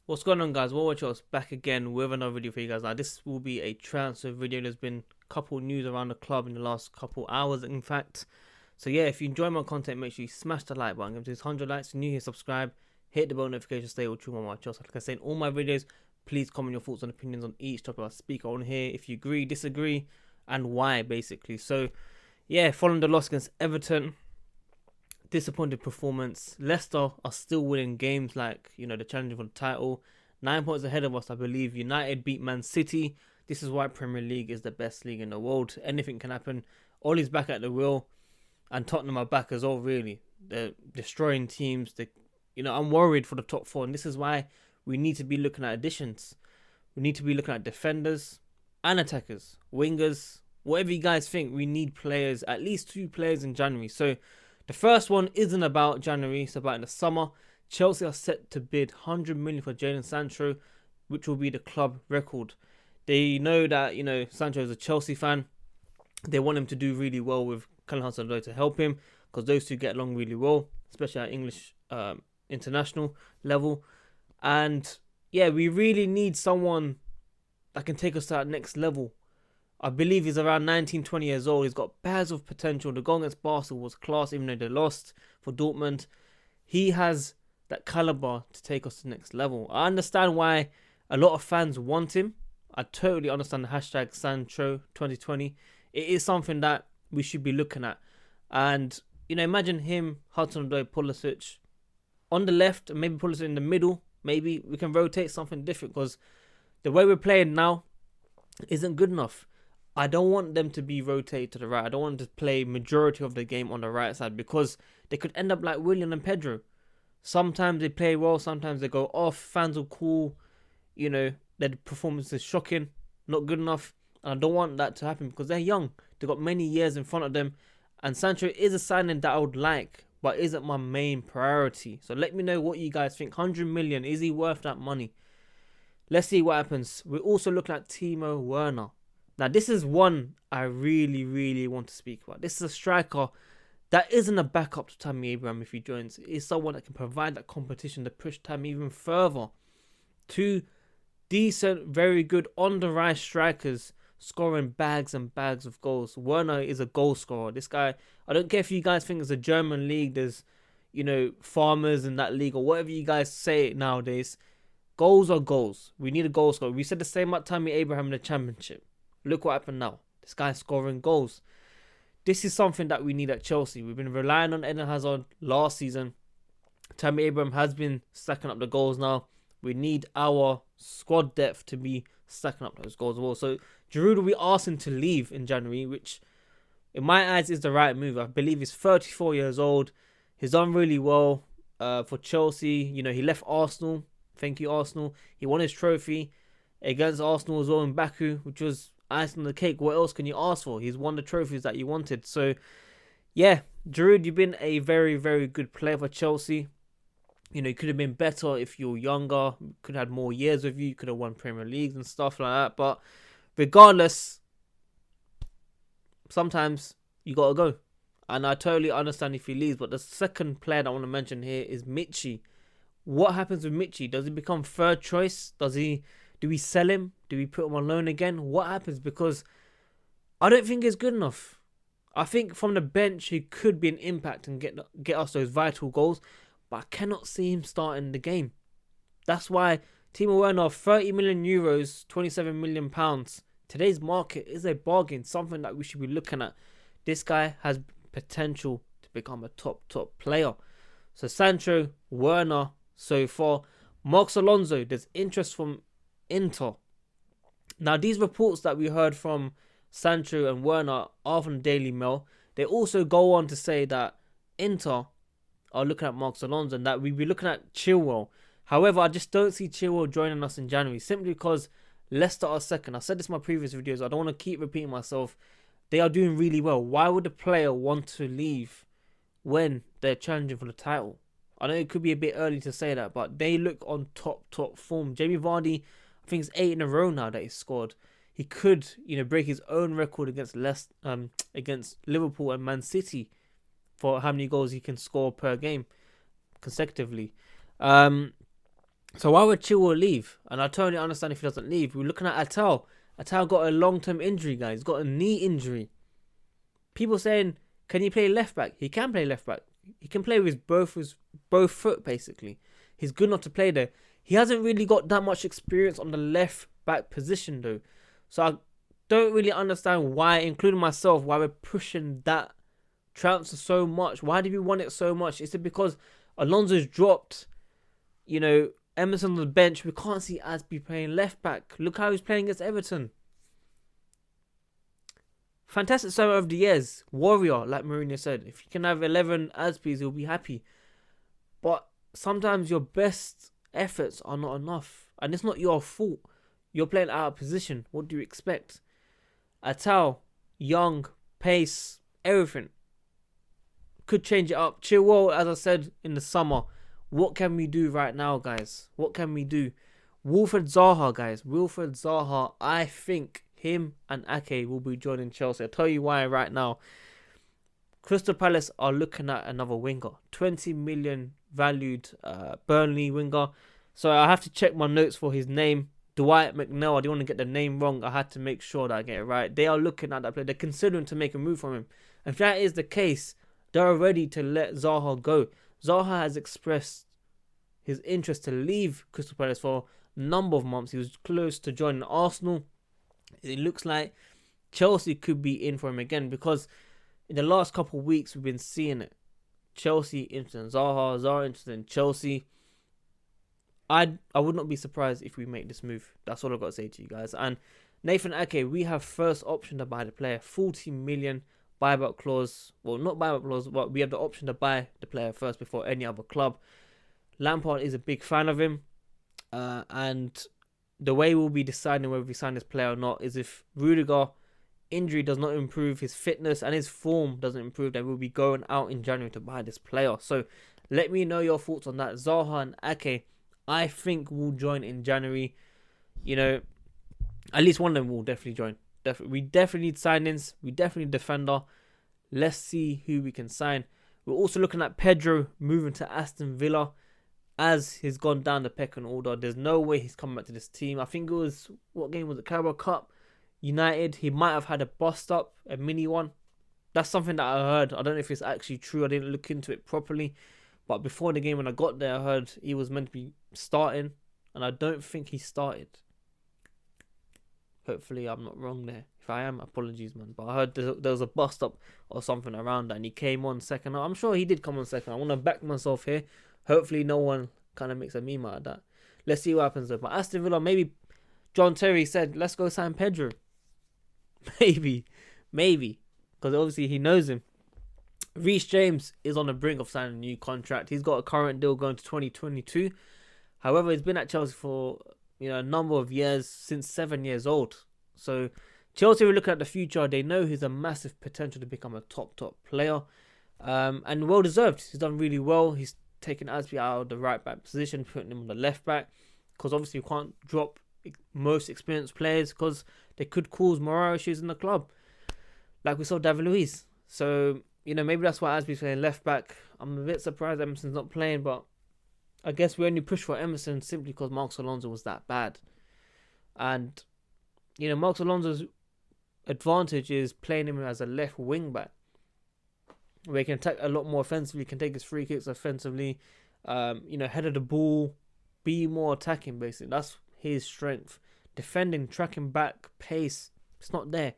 What's going on, guys? Watch us back again with another video for you guys. Now, this will be a transfer video. There's been a couple news around the club in the last couple hours, in fact. So yeah, if you enjoy my content, make sure you smash the like button. Give this 100 likes. If you're new here, subscribe. Hit the bell notification. Stay all true on my channel. Like I say in all my videos, please comment your thoughts and opinions on each topic I speak on here. If you agree, disagree, and why, basically. So yeah, following the loss against Everton, disappointed performance. Leicester are still winning games like, the challenge for the title. 9 points ahead of us, I believe. United beat Man City. This is why Premier League is the best league in the world. Anything can happen. Ollie's back at the wheel, and Tottenham are back as well, really. They're destroying teams. I'm worried for the top four, and this is why we need to be looking at additions. We need to be looking at defenders and attackers, wingers, whatever you guys think. We need players, at least 2 players in January. So the first one isn't about January, it's about in the summer. Chelsea are set to bid 100 million for Jadon Sancho, which will be the club record. They know that, Sancho is a Chelsea fan. They want him to do really well with hudson-odoi to help him, because those two get along really well, especially at English international level. And yeah, we really need someone that can take us to that next level. I believe he's around 19, 20 years old. He's got bags of potential. The goal against Barca was class, even though they lost for Dortmund. He has that caliber to take us to the next level. I understand why a lot of fans want him. I totally understand the hashtag Sancho 2020. It is something that we should be looking at. And, imagine him, Hudson-odoi, Pulisic on the left, and maybe Pulisic in the middle. Maybe we can rotate something different, because the way we're playing now isn't good enough. I don't want them to be rotated to the right. I don't want them to play majority of the game on the right side, because they could end up like Willian and Pedro. Sometimes they play well, sometimes they go off. Fans will call, their performance is shocking, not good enough. And I don't want that to happen, because they're young. They've got many years in front of them. And Sancho is a signing that I would like, but isn't my main priority. So let me know what you guys think. 100 million, is he worth that money? Let's see what happens. We're also looking at Timo Werner. Now, this is one I really, really want to speak about. This is a striker that isn't a backup to Tammy Abraham if he joins. It's someone that can provide that competition to push Tammy even further. 2 decent, very good, on-the-rise strikers scoring bags and bags of goals. Werner is a goal scorer. This guy, I don't care if you guys think it's a German league, there's, farmers in that league, or whatever you guys say nowadays. Goals are goals. We need a goal scorer. We said the same about Tammy Abraham in the Championship. Look what happened now. This guy's scoring goals. This is something that we need at Chelsea. We've been relying on Eden Hazard last season. Tammy Abraham has been stacking up the goals now. We need our squad depth to be stacking up those goals as well. So Giroud will be asking to leave in January, which in my eyes is the right move. I believe he's 34 years old. He's done really well for Chelsea. He left Arsenal. Thank you, Arsenal. He won his trophy against Arsenal as well in Baku, which was icing on the cake. What else can you ask for? He's won the trophies that you wanted. So yeah, Giroud, you've been a very, very good player for Chelsea. You could have been better if you were younger. Could have had more years with you. You could have won Premier Leagues and stuff like that. But regardless, sometimes you got to go. And I totally understand if he leaves. But the second player that I want to mention here is Michy. What happens with Michy? Does he become third choice? Do we sell him? Do we put him on loan again? What happens? Because I don't think it's good enough. I think from the bench he could be an impact and get us those vital goals, but I cannot see him starting the game. That's why Timo Werner, 30 million euros, 27 million pounds. Today's market is a bargain, something that we should be looking at. This guy has potential to become a top player. So Sancho, Werner so far. Marcos Alonso, there's interest from Inter. Now, these reports that we heard from Sancho and Werner are from the Daily Mail. They also go on to say that Inter are looking at Marcos Alonso and that we'll be looking at Chilwell. However, I just don't see Chilwell joining us in January, simply because Leicester are second. I said this in my previous videos. I don't want to keep repeating myself. They are doing really well. Why would a player want to leave when they're challenging for the title? I know it could be a bit early to say that, but they look on top form. Jamie Vardy, I think it's 8 in a row now that he's scored. He could, break his own record against Liverpool and Man City for how many goals he can score per game consecutively. So why would Chilwell leave? And I totally understand if he doesn't leave. We're looking at Atal. Atal got a long-term injury, guys. He's got a knee injury. People saying, can he play left back? He can play left back. He can play with both foot, basically. He's good enough to play there. He hasn't really got that much experience on the left back position, though. So I don't really understand why, including myself, why we're pushing that transfer so much. Why do we want it so much? Is it because Alonso's dropped, Emerson on the bench? We can't see Asby playing left back. Look how he's playing against Everton. Fantastic summer of the years. Warrior, like Mourinho said. If you can have 11 Asbys, he'll be happy. But sometimes your best efforts are not enough. And it's not your fault. You're playing out of position. What do you expect? Atal, young, pace, everything. Could change it up. Chilwell, as I said in the summer. What can we do right now, guys? What can we do? Wilfried Zaha, guys. Wilfried Zaha, I think him and Ake will be joining Chelsea. I'll tell you why right now. Crystal Palace are looking at another winger. 20 million valued Burnley winger. So I have to check my notes for his name. Dwight McNeil. I didn't want to get the name wrong. I had to make sure that I get it right. They are looking at that player. They're considering to make a move from him. If that is the case, they're ready to let Zaha go. Zaha has expressed his interest to leave Crystal Palace for a number of months. He was close to joining Arsenal. It looks like Chelsea could be in for him again, because in the last couple of weeks we've been seeing it. Chelsea interested in Zaha, Zaha interested in Chelsea. I would not be surprised if we make this move. That's all I've got to say to you guys. And Nathan Ake, we have first option to buy the player. 40 million buyback clause. Well, not buyback clause, but we have the option to buy the player first before any other club. Lampard is a big fan of him. And the way we'll be deciding whether we sign this player or not is if Rudiger injury does not improve, his fitness and his form doesn't improve, then we'll be going out in January to buy this player. So let me know your thoughts on that. Zaha and Ake, I think will join in January. At least one of them will definitely join. We definitely need signings. We definitely need defender. Let's see who we can sign. We're also looking at Pedro moving to Aston Villa. As he's gone down the pecking order, there's no way he's coming back to this team. I think it was, what game was it? Carabao Cup, United. He might have had a bust up, a mini one. That's something that I heard. I don't know if it's actually true. I didn't look into it properly. But before the game, when I got there, I heard he was meant to be starting. And I don't think he started. Hopefully, I'm not wrong there. If I am, apologies, man. But I heard there was a bust up or something around that. And he came on second. I'm sure he did come on second. I want to back myself here. Hopefully no one kind of makes a meme out of that. Let's see what happens though. But Aston Villa, maybe John Terry said, let's go sign Pedro. Maybe. Because obviously he knows him. Reece James is on the brink of signing a new contract. He's got a current deal going to 2022. However, he's been at Chelsea for a number of years, since 7 years old. So Chelsea will look at the future. They know he's a massive potential to become a top player. And well deserved. He's done really well. He's taking Asby out of the right back position, putting him on the left back, because obviously you can't drop most experienced players because they could cause morale issues in the club, like we saw David Luiz. So maybe that's why Asby's playing left back. I'm a bit surprised Emerson's not playing, but I guess we only pushed for Emerson simply because Marcos Alonso was that bad. And Marcos Alonso's advantage is playing him as a left wing back, where he can attack a lot more offensively, can take his free kicks offensively, head of the ball, be more attacking basically. That's his strength. Defending, tracking back, pace, it's not there.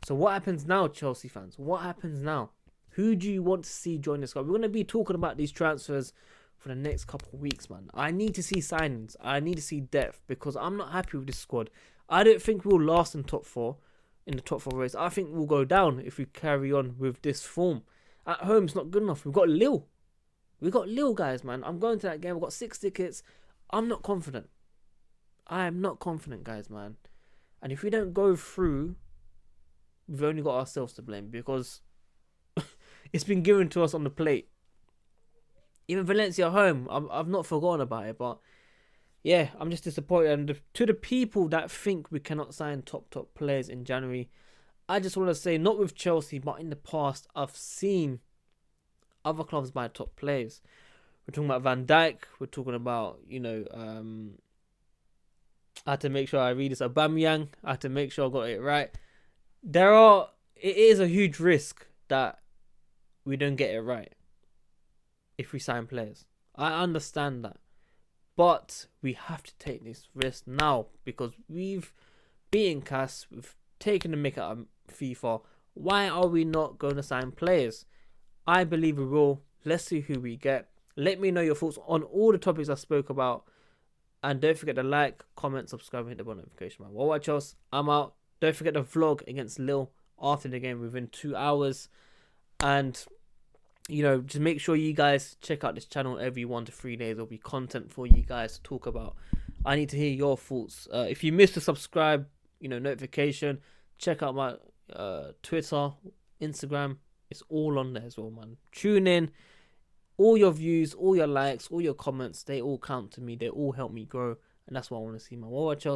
So what happens now, Chelsea fans? What happens now? Who do you want to see join this club? We're going to be talking about these transfers for the next couple of weeks, man. I need to see signings. I need to see depth, because I'm not happy with this squad. I don't think we'll last in the top four race. I think we'll go down if we carry on with this form. At home, it's not good enough. We've got Lille. Guys, man. I'm going to that game. I've got 6 tickets. I'm not confident. I am not confident, guys, man. And if we don't go through, we've only got ourselves to blame, because it's been given to us on the plate. Even Valencia home, I've not forgotten about it. But yeah, I'm just disappointed. And to the people that think we cannot sign top players in January, I just want to say, not with Chelsea, but in the past, I've seen other clubs buy top players. We're talking about Van Dijk. We're talking about, I had to make sure I read this. Aubameyang. I had to make sure I got it right. It is a huge risk that we don't get it right if we sign players. I understand that. But we have to take this risk now because we've beaten CAS. We've taken the mick out of FIFA. Why are we not going to sign players? I believe we will. Let's see who we get. Let me know your thoughts on all the topics I spoke about. And don't forget to like, comment, subscribe, and hit the bell notification. Well, watch us. I'm out. Don't forget the vlog against Lille after the game within 2 hours. And, just make sure you guys check out this channel every 1 to 3 days. There'll be content for you guys to talk about. I need to hear your thoughts. If you missed the subscribe, notification, check out my Twitter, Instagram. It's all on there as well, man. Tune in. All your views, all your likes, all your comments, they all count to me. They all help me grow. And that's what I want to see, man. Well, watch out.